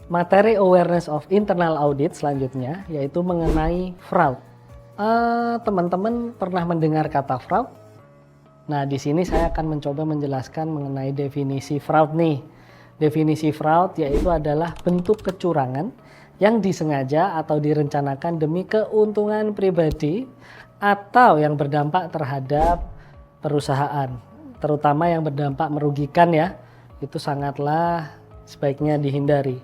Materi awareness of internal audit selanjutnya yaitu mengenai fraud. Teman-teman pernah mendengar kata fraud? Nah, di sini saya akan mencoba menjelaskan mengenai definisi fraud nih. Definisi fraud yaitu adalah bentuk kecurangan yang disengaja atau direncanakan demi keuntungan pribadi atau yang berdampak terhadap perusahaan, terutama yang berdampak merugikan ya. Itu sangatlah sebaiknya dihindari.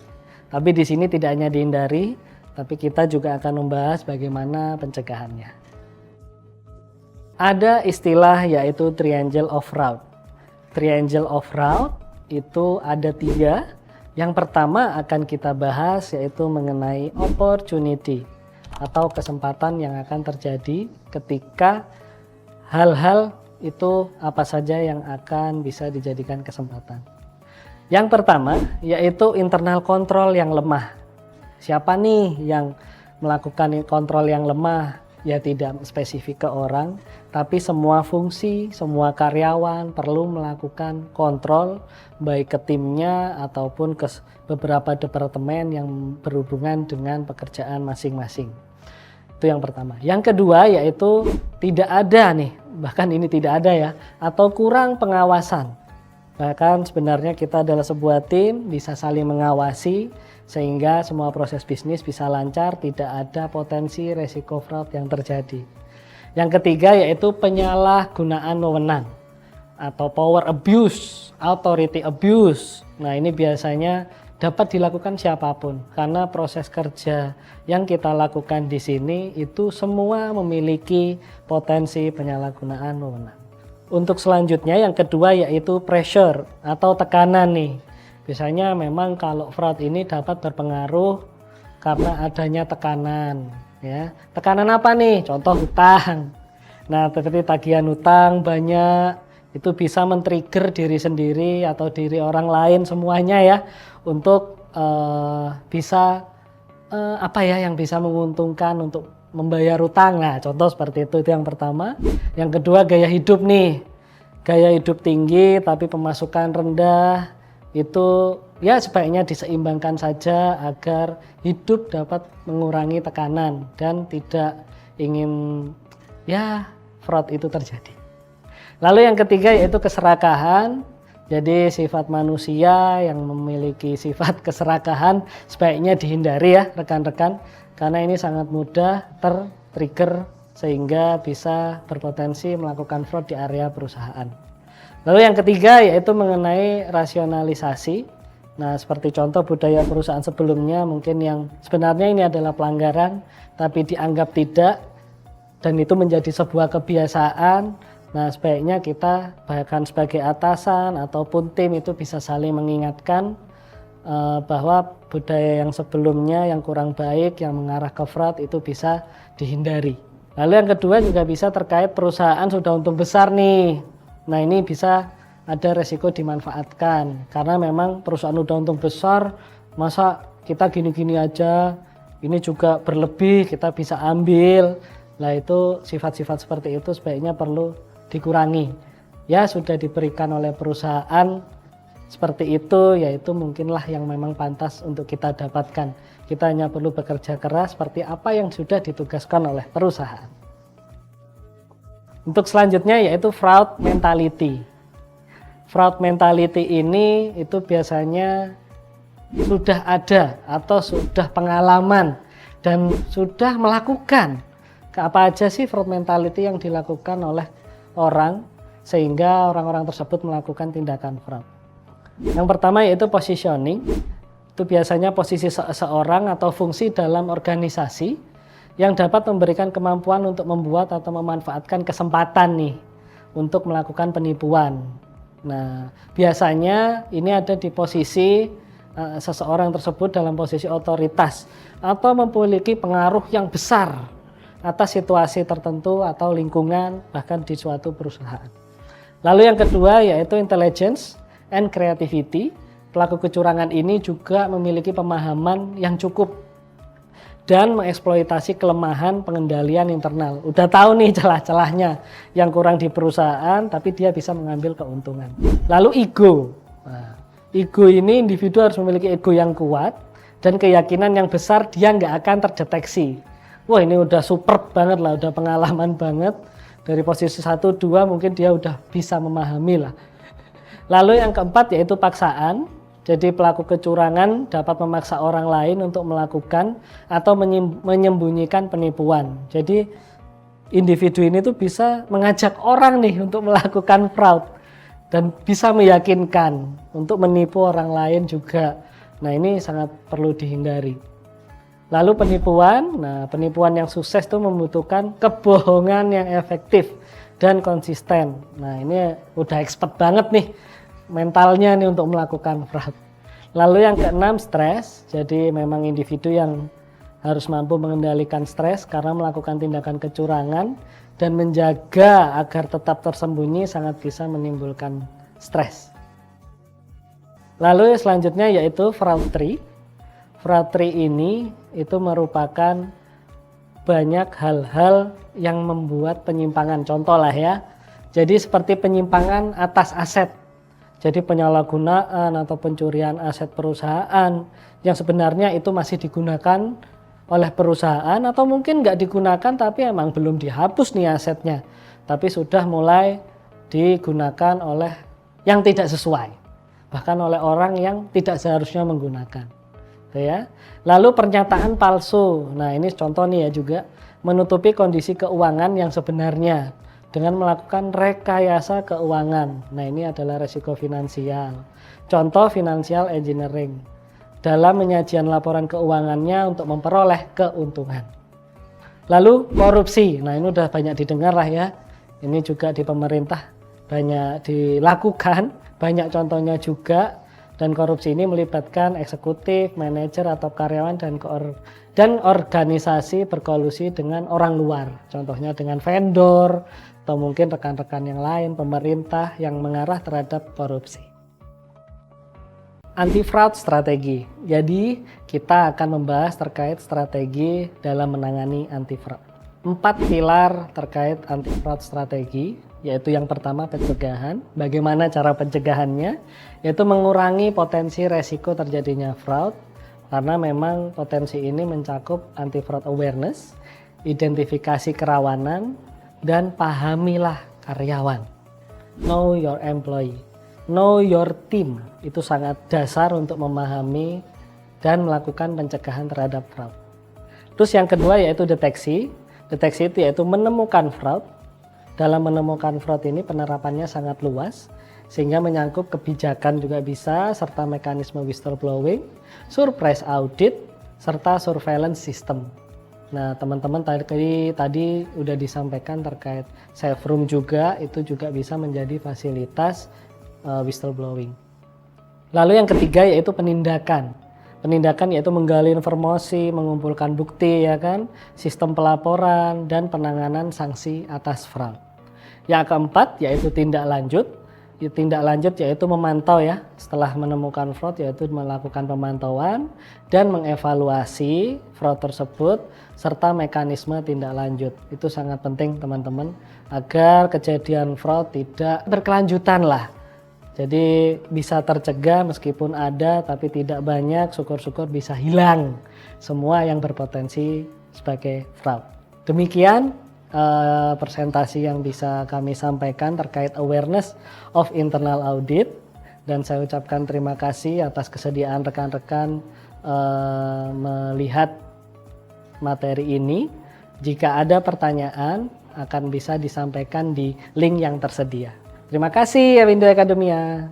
Tapi di sini tidak hanya dihindari, tapi kita juga akan membahas bagaimana pencegahannya. Ada istilah yaitu triangle of fraud. Triangle of fraud itu ada 3. Yang pertama akan kita bahas yaitu mengenai opportunity atau kesempatan yang akan terjadi ketika hal-hal itu apa saja yang akan bisa dijadikan kesempatan. Yang pertama yaitu internal control yang lemah. Siapa nih yang melakukan kontrol yang lemah? Ya tidak spesifik ke orang, tapi semua fungsi, semua karyawan perlu melakukan kontrol baik ke timnya ataupun ke beberapa departemen yang berhubungan dengan pekerjaan masing-masing. Itu yang pertama. Yang kedua yaitu tidak ada nih, bahkan ini tidak ada ya, atau kurang pengawasan. Bahkan sebenarnya kita adalah sebuah tim, bisa saling mengawasi sehingga semua proses bisnis bisa lancar, tidak ada potensi resiko fraud yang terjadi. Yang ketiga yaitu penyalahgunaan wewenang atau power abuse, authority abuse. Nah, ini biasanya dapat dilakukan siapapun karena proses kerja yang kita lakukan di sini itu semua memiliki potensi penyalahgunaan wewenang. Untuk selanjutnya yang kedua yaitu pressure atau tekanan nih. Biasanya memang kalau fraud ini dapat berpengaruh karena adanya tekanan ya. Tekanan apa nih? Contoh hutang. Nah, seperti tagihan hutang banyak itu bisa men-trigger diri sendiri atau diri orang lain semuanya ya untuk bisa apa ya yang bisa menguntungkan untuk membayar utang. Nah, contoh seperti itu yang pertama. Yang kedua gaya hidup nih. Gaya hidup tinggi tapi pemasukan rendah. Itu ya sebaiknya diseimbangkan saja agar hidup dapat mengurangi tekanan dan tidak ingin ya fraud itu terjadi. Lalu yang ketiga yaitu keserakahan. Jadi sifat manusia yang memiliki sifat keserakahan sebaiknya dihindari ya rekan-rekan, karena ini sangat mudah tertrigger sehingga bisa berpotensi melakukan fraud di area perusahaan. Lalu yang ketiga yaitu mengenai rasionalisasi. Nah, seperti contoh budaya perusahaan sebelumnya mungkin yang sebenarnya ini adalah pelanggaran tapi dianggap tidak dan itu menjadi sebuah kebiasaan. Nah, sebaiknya kita bahkan sebagai atasan ataupun tim itu bisa saling mengingatkan bahwa budaya yang sebelumnya yang kurang baik yang mengarah ke fraud itu bisa dihindari. Lalu yang kedua juga bisa terkait perusahaan sudah untung besar nih. Nah, ini bisa ada resiko dimanfaatkan karena memang perusahaan udah untung besar, masa kita gini-gini aja, ini juga berlebih kita bisa ambil. Nah, itu sifat-sifat seperti itu sebaiknya perlu dikurangi. Ya, sudah diberikan oleh perusahaan seperti itu, yaitu mungkinlah yang memang pantas untuk kita dapatkan. Kita hanya perlu bekerja keras seperti apa yang sudah ditugaskan oleh perusahaan. Untuk selanjutnya yaitu fraud mentality. Fraud mentality ini itu biasanya sudah ada atau sudah pengalaman dan sudah melakukan. Apa aja sih fraud mentality yang dilakukan oleh orang sehingga orang-orang tersebut melakukan tindakan fraud? Yang pertama yaitu positioning. Itu biasanya posisi seseorang atau fungsi dalam organisasi yang dapat memberikan kemampuan untuk membuat atau memanfaatkan kesempatan nih untuk melakukan penipuan. Nah, biasanya ini ada di posisi seseorang tersebut dalam posisi otoritas atau memiliki pengaruh yang besar atas situasi tertentu atau lingkungan bahkan di suatu perusahaan. Lalu yang kedua yaitu intelligence and creativity. Pelaku kecurangan ini juga memiliki pemahaman yang cukup dan mengeksploitasi kelemahan pengendalian internal. Udah tahu nih celah-celahnya yang kurang di perusahaan, tapi dia bisa mengambil keuntungan. Lalu ego. Nah, ego ini individu harus memiliki ego yang kuat dan keyakinan yang besar dia nggak akan terdeteksi. Wah, ini udah superb banget lah, udah pengalaman banget. Dari posisi 1, 2 mungkin dia udah bisa memahami lah. Lalu yang keempat yaitu paksaan. Jadi pelaku kecurangan dapat memaksa orang lain untuk melakukan atau menyembunyikan penipuan. Jadi individu ini tuh bisa mengajak orang nih untuk melakukan fraud dan bisa meyakinkan untuk menipu orang lain juga. Nah, ini sangat perlu dihindari. Lalu penipuan, nah penipuan yang sukses itu membutuhkan kebohongan yang efektif dan konsisten. Nah, ini udah expert banget nih mentalnya nih untuk melakukan fraud. Lalu yang keenam, stres. Jadi memang individu yang harus mampu mengendalikan stres karena melakukan tindakan kecurangan dan menjaga agar tetap tersembunyi sangat bisa menimbulkan stres. Lalu selanjutnya yaitu fraud tree. Fraud tree ini itu merupakan banyak hal-hal yang membuat penyimpangan. Contoh lah ya, jadi seperti penyimpangan atas aset. Jadi penyalahgunaan atau pencurian aset perusahaan yang sebenarnya itu masih digunakan oleh perusahaan atau mungkin nggak digunakan tapi emang belum dihapus nih asetnya. Tapi sudah mulai digunakan oleh yang tidak sesuai. Bahkan oleh orang yang tidak seharusnya menggunakan. Ya. Lalu pernyataan palsu. Nah, ini contoh nih ya juga menutupi kondisi keuangan yang sebenarnya dengan melakukan rekayasa keuangan. Nah, ini adalah resiko finansial. Contoh financial engineering dalam penyajian laporan keuangannya untuk memperoleh keuntungan. Lalu korupsi. Nah, ini udah banyak didengar lah ya. Ini juga di pemerintah banyak dilakukan, banyak contohnya juga. Dan korupsi ini melibatkan eksekutif, manajer atau karyawan dan organisasi berkolusi dengan orang luar. Contohnya dengan vendor atau mungkin rekan-rekan yang lain, pemerintah yang mengarah terhadap korupsi. Anti-fraud strategi. Jadi kita akan membahas terkait strategi dalam menangani anti-fraud. 4 pilar terkait anti-fraud strategi, yaitu yang pertama pencegahan. Bagaimana cara pencegahannya? Yaitu mengurangi potensi resiko terjadinya fraud, karena memang potensi ini mencakup anti-fraud awareness, identifikasi kerawanan, dan pahamilah karyawan. Know your employee, know your team. Itu sangat dasar untuk memahami dan melakukan pencegahan terhadap fraud. Terus yang kedua yaitu deteksi. Deteksi itu yaitu menemukan fraud. Dalam menemukan fraud ini penerapannya sangat luas, sehingga menyangkut kebijakan juga bisa, serta mekanisme whistleblowing, surprise audit, serta surveillance system. Nah, teman-teman tadi udah disampaikan terkait safe room juga, itu juga bisa menjadi fasilitas whistleblowing. Lalu yang ketiga yaitu penindakan. Penindakan yaitu menggali informasi, mengumpulkan bukti, ya kan, sistem pelaporan, dan penanganan sanksi atas fraud. Yang keempat yaitu tindak lanjut. Tindak lanjut yaitu memantau ya, setelah menemukan fraud yaitu melakukan pemantauan dan mengevaluasi fraud tersebut serta mekanisme tindak lanjut. Itu sangat penting teman-teman agar kejadian fraud tidak berkelanjutan lah. Jadi bisa tercegah meskipun ada tapi tidak banyak, syukur-syukur bisa hilang semua yang berpotensi sebagai fraud. Demikian presentasi yang bisa kami sampaikan terkait awareness of internal audit, dan saya ucapkan terima kasih atas kesediaan rekan-rekan melihat materi ini. Jika ada pertanyaan akan bisa disampaikan di link yang tersedia. Terima kasih Awindo Akademia.